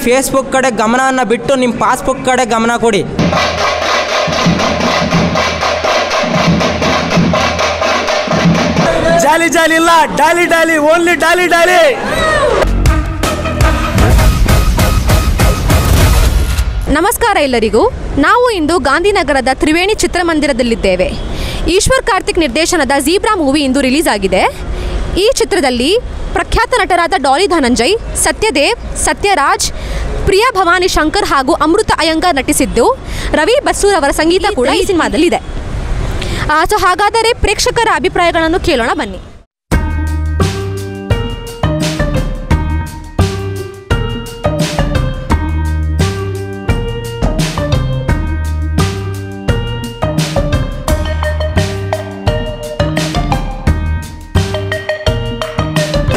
Facebook ಕಡೆ ಗಮನವನ್ನು ಬಿಟ್ಟು ನಿಮ್ಮ ಪಾಸ್ಬುಕ್ ಕಡೆ ಗಮನ ಕೊಡಿ. ಜಾಲಿ ಜಾಲಿ ಇಲ್ಲ, ಡಾಲಿ ಡಾಲಿ, ಓನ್ಲಿ ಡಾಲಿ ಡಾಲಿ. ನಮಸ್ಕಾರ ಎಲ್ಲರಿಗೂ. ನಾವು ಇಂದು ಗಾಂಧಿನಗರದ ತ್ರಿವೇಣಿ ಚಿತ್ರಮಂದಿರದಲ್ಲಿದ್ದೇವೆ. ಈಶ್ವರ್ ಕಾರ್ತಿಕ್ ನಿರ್ದೇಶನದ ಝೀಬ್ರಾ ಮೂವಿ ಇಂದು ರಿಲೀಸ್ ಆಗಿದೆ. ಈ ಚಿತ್ರದಲ್ಲಿ ಪ್ರಖ್ಯಾತ ನಟರಾದ ಡಾಲಿ ಧನಂಜಯ್, ಸತ್ಯದೇವ್, ಸತ್ಯರಾಜ್, ಪ್ರಿಯಾ ಭವಾನಿ ಶಂಕರ್ ಹಾಗೂ ಅಮೃತ ಅಯ್ಯಂಗಾರ್ ನಟಿಸಿದ್ದು, ರವಿ ಬಸ್ಸೂರ್ ಅವರ ಸಂಗೀತ ಕೂಡ ಈ ಸಿನಿಮಾದಲ್ಲಿದೆ. ಸೊ ಹಾಗಾದರೆ ಪ್ರೇಕ್ಷಕರ ಅಭಿಪ್ರಾಯಗಳನ್ನು ಕೇಳೋಣ ಬನ್ನಿ.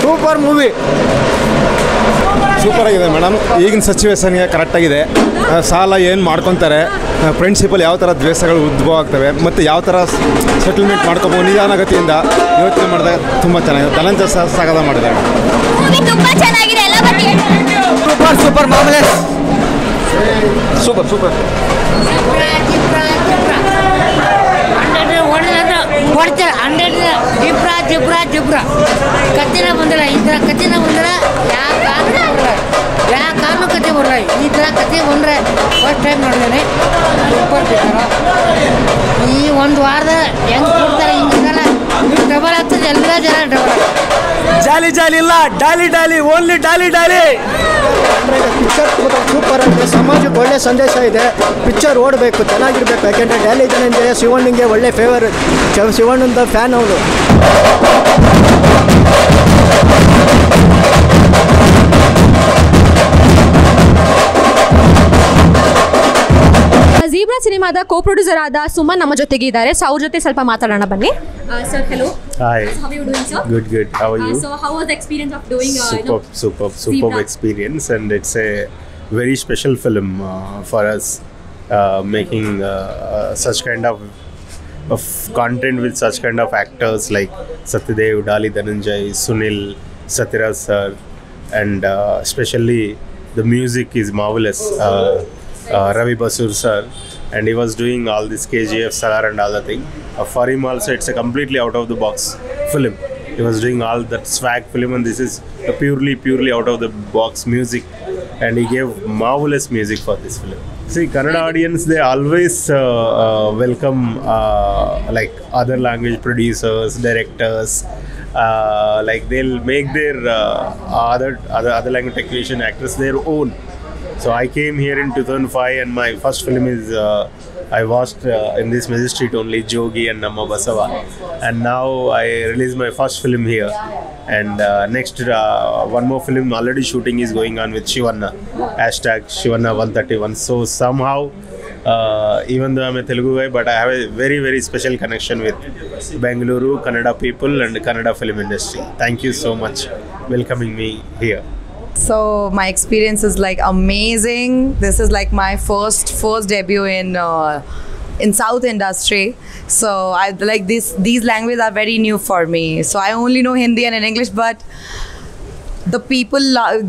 ಸೂಪರ್ ಮೂವಿ, ಸೂಪರ್ ಆಗಿದೆ ಮೇಡಮ್. ಈಗಿನ ಸಿಚುವೇಶನ್ಗೆ ಕರೆಕ್ಟಾಗಿದೆ. ಸಾಲ ಏನು ಮಾಡ್ಕೊತಾರೆ, ಫ್ರೆಂಡ್ಶಿಪ್ಪಲ್ಲಿ ಯಾವ ಥರ ದ್ವೇಷಗಳು ಉದ್ಭವ ಆಗ್ತವೆ ಮತ್ತು ಯಾವ ಥರ ಸೆಟಲ್ಮೆಂಟ್ ಮಾಡ್ಕೋಬೋದು ನಿಧಾನಗತಿಯಿಂದ ಯೋಚನೆ ಮಾಡಿದಾಗ ತುಂಬ ಚೆನ್ನಾಗಿದೆ. ಧನಂಜಯ ಸಹ ಸಾಗದ ಮಾಡಿದ್ದಾರೆ. ಸೂಪರ್ ಸೂಪರ್ ಮಾಮೂಲೆಸ್, ಸೂಪರ್ ಸೂಪರ್. ಜಿಬ್ರಾ ಕತ್ತಿನ ಬಂದಿಲ್ಲ. ಈ ಥರ ಕತ್ತಿನ ಬಂದ್ರೆ ಯಾವ ಕಾರಣ ಕತೆ ಬರಲ್ಲ. ಈ ಥರ ಕತೆ ಬಂದರೆ ಫಸ್ಟ್ ಟೈಮ್ ನೋಡಿದ್ದೇನೆ. Super picture. ಈ ಒಂದು ವಾರದ ಹೆಂಗೆ ಕೊಡ್ತಾರೆ ಹಿಂಗೆಲ್ಲ ಡಬಲ್ ಆಗ್ತದೆ. ಎಲ್ಲ ಜನ ಡಬಲ್ ಆಗ್ತದೆ. ಜಾಲಿ ಜಾಲಿ ಇಲ್ಲ, Daali Daali, only Daali Daali. Picture super ಆಗಿದೆ. ಸಮಾಜಕ್ಕೆ ಒಳ್ಳೆ ಸಂದೇಶ ಇದೆ. ಪಿಕ್ಚರ್ ಓಡಬೇಕು, ಚೆನ್ನಾಗಿರ್ಬೇಕು. ಯಾಕೆಂದರೆ ಡಾಲಿ ಧನಂಜಯ ಶಿವಣ್ಣನಿಗೆ ಒಳ್ಳೆ ಫೇವರ್, ಶಿವಣ್ಣನ ಫ್ಯಾನ್ ಅವನು. ಝೀಬ್ರಾ ಸಿನಿಮಾದ ಕೋ ಪ್ರೊಡ್ಯೂಸರ್ ಆದ ಸುಮನ್ ನಮ್ಮ ಜೊತೆಗೆ ಇದ್ದಾರೆ. ಸೊ ಅವ್ರ ಜೊತೆ ಸ್ವಲ್ಪ ಮಾತಾಡೋಣ ಬನ್ನಿ. Sir, hello. Hi. So how are you doing, sir? Good. How are you? So how was the experience of doing Superb experience, and it's a very special film for us, making such kind of content with such kind of actors like Satyadev, Dali Dhananjay, Sunil, Satyaraj sir, and especially the music is marvelous. Ravi Basur sir, and he was doing all this KGF Salar and all the thing. For him also, it's a completely out of the box film. He was doing all that swag film, and this is a purely out of the box music, and he gave marvelous music for this film. See, Kannada audience, they always welcome like other language producers, directors. Like they'll make their other language technician actors their own. So I came here in 2005, and my first film is I watched in this Majesty Street only, Jogi and Namma Basava, and now I released my first film here, and next one more film already shooting is going on with Shivanna, #Shivanna131. So somehow even though I'm a Telugu guy, but I have a very special connection with Bengaluru, Kannada people and Kannada film industry. Thank you so much welcoming me here. So my experience is like amazing. This is like my first debut in South industry. So I like these languages are very new for me. So I only know Hindi and English, but the people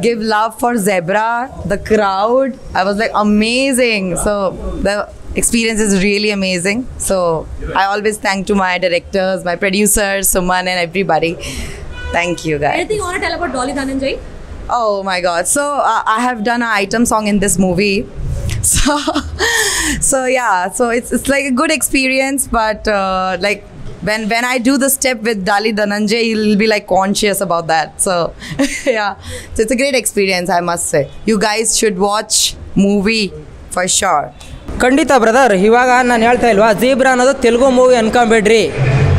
give love for Zebra, the crowd. I was like amazing. So the experience is really amazing. So I always thank to my directors, my producers, Suman and everybody. Thank you guys. Anything you want to tell about Dolly Dhananjay? Oh my God. So I have done an item song in this movie. So yeah, so it's like a good experience, but like when I do the step with Dali Dhananjay, he'll be like conscious about that. So yeah, so it's a great experience, I must say. You guys should watch movie for sure. ಖಂಡಿತ brother. ಇವಾಗ ನಾನು ಹೇಳ್ತಾ ಇಲ್ವಾ, zebra ಅನ್ನೋದು Telugu movie ಅನ್ಕೊಂಬೇಡ್ರಿ,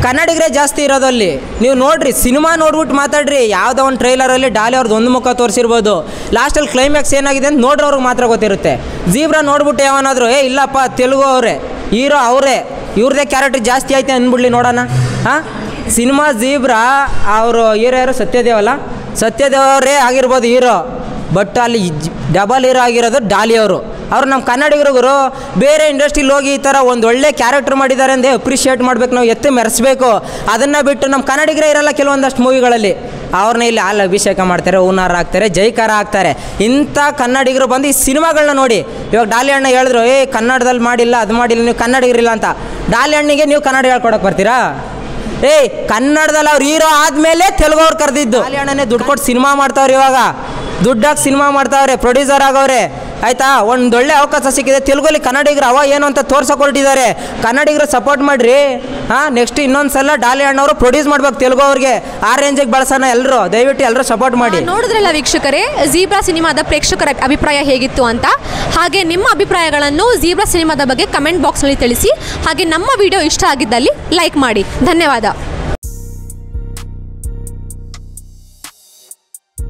ಕನ್ನಡಿಗರೇ ಜಾಸ್ತಿ ಇರೋದಲ್ಲಿ. ನೀವು ನೋಡ್ರಿ, cinema ನೋಡ್ಬಿಟ್ಟು ಮಾತಾಡ್ರಿ. ಯಾವುದೋ ಒಂದು ಟ್ರೈಲರಲ್ಲಿ ಡಾಲಿ ಅವ್ರದ್ದು ಒಂದು ಮುಖ ತೋರಿಸಿರ್ಬೋದು, ಲಾಸ್ಟಲ್ಲಿ ಕ್ಲೈಮ್ಯಾಕ್ಸ್ ಏನಾಗಿದೆ ಅಂತ ನೋಡ್ರವ್ರಿಗೆ ಮಾತ್ರ ಗೊತ್ತಿರುತ್ತೆ. ಝೀಬ್ರಾ ನೋಡ್ಬಿಟ್ಟು ಯಾವನಾದರೂ ಇಲ್ಲಪ್ಪ ತೆಲುಗು ಅವರೇ ಹೀರೋ, ಅವರೇ ಇವ್ರದ್ದೇ ಕ್ಯಾರೆಕ್ಟರ್ ಜಾಸ್ತಿ ಆಯ್ತು ಅಂದ್ಬಿಡ್ಲಿ ನೋಡೋಣ. ಹಾಂ, ಸಿನಿಮಾ ಝೀಬ್ರಾ ಅವರು ಹೀರೋ ಯಾರು? ಸತ್ಯದೇವ್ ಅಲ್ಲ, ಸತ್ಯದೇವ್ ಅವರೇ ಆಗಿರ್ಬೋದು ಹೀರೋ, ಬಟ್ ಅಲ್ಲಿ ಡಬಲ್ ಹೀರೋ ಆಗಿರೋದು ಡಾಲಿ ಅವರು. ಅವ್ರು ನಮ್ಮ ಕನ್ನಡಿಗರಿಗೂ ಬೇರೆ ಇಂಡಸ್ಟ್ರಿಲಿ ಹೋಗಿ ಈ ಥರ ಒಂದು ಒಳ್ಳೆ ಕ್ಯಾರೆಕ್ಟರ್ ಮಾಡಿದ್ದಾರೆ ಅಂದೇ ಅಪ್ರಿಷಿಯೇಟ್ ಮಾಡಬೇಕು, ನಾವು ಎತ್ತಿ ಮೆರೆಸ್ಬೇಕು. ಅದನ್ನು ಬಿಟ್ಟು ನಮ್ಮ ಕನ್ನಡಿಗರೇ ಇರಲ್ಲ ಕೆಲವೊಂದಷ್ಟು ಮೂವಿಗಳಲ್ಲಿ, ಅವ್ರನ್ನ ಇಲ್ಲಿ ಹಾಲು ಅಭಿಷೇಕ ಮಾಡ್ತಾರೆ, ಹೂನಾರ ಹಾಕ್ತಾರೆ, ಜೈಕಾರ ಹಾಕ್ತಾರೆ. ಇಂಥ ಕನ್ನಡಿಗರು ಬಂದು ಈ ಸಿನಿಮಾಗಳನ್ನ ನೋಡಿ. ಇವಾಗ ಡಾಲಿ ಅಣ್ಣ ಹೇಳಿದ್ರು, ಕನ್ನಡದಲ್ಲಿ ಮಾಡಿಲ್ಲ, ಅದು ಮಾಡಿಲ್ಲ, ನೀವು ಕನ್ನಡಿಗರಿಲ್ಲ ಅಂತ. ಡಾಲಿ ಅಣ್ಣಿಗೆ ನೀವು ಕನ್ನಡ ಹೇಳ್ಕೊಡಕ್ಕೆ ಬರ್ತೀರಾ? ಕನ್ನಡದಲ್ಲಿ ಅವ್ರು ಹೀರೋ ಆದಮೇಲೆ ತೆಲುಗು ಅವ್ರು ಕರೆದಿದ್ದು. ಡಾಲಿ ಅಣ್ಣನೇ ದುಡ್ಡು ಕೊಟ್ಟು ಸಿನಿಮಾ ಮಾಡ್ತಾವ್ರೆ, ಇವಾಗ ದುಡ್ಡಾಗಿ ಸಿನಿಮಾ ಮಾಡ್ತಾವ್ರೆ, ಪ್ರೊಡ್ಯೂಸರ್ ಆಗವ್ರೆ ಆಯಿತಾ. ಒಂದೊಳ್ಳೆ ಅವಕಾಶ ಸಿಕ್ಕಿದೆ ತೆಲುಗಲ್ಲಿ. ಕನ್ನಡಿಗರು ಏನು ಅಂತ ತೋರ್ಸಕೊಟ್ಟಿದ್ದಾರೆ. ಕನ್ನಡಿಗರು ಸಪೋರ್ಟ್ ಮಾಡಿರಿ. ನೆಕ್ಸ್ಟ್ ಇನ್ನೊಂದು ಸಲ ಡಾಲಿ ಅಣ್ಣವರು ಪ್ರೊಡ್ಯೂಸ್ ಮಾಡ್ಬೇಕು ತೆಲುಗು ಅವ್ರಿಗೆ. ಆ ರೇಂಜಿಗೆ ಬಳಸೋಣ ಎಲ್ಲರೂ, ದಯವಿಟ್ಟು ಎಲ್ಲರೂ ಸಪೋರ್ಟ್ ಮಾಡಿ. ನೋಡಿದ್ರಲ್ಲ ವೀಕ್ಷಕರೇ, ಝೀಬ್ರಾ ಸಿನಿಮಾದ ಪ್ರೇಕ್ಷಕರ ಅಭಿಪ್ರಾಯ ಹೇಗಿತ್ತು ಅಂತ. ಹಾಗೆ ನಿಮ್ಮ ಅಭಿಪ್ರಾಯಗಳನ್ನು ಝೀಬ್ರಾ ಸಿನಿಮಾದ ಬಗ್ಗೆ ಕಮೆಂಟ್ ಬಾಕ್ಸ್ನಲ್ಲಿ ತಿಳಿಸಿ. ಹಾಗೆ ನಮ್ಮ ವಿಡಿಯೋ ಇಷ್ಟ ಆಗಿದ್ದಲ್ಲಿ ಲೈಕ್ ಮಾಡಿ. ಧನ್ಯವಾದ.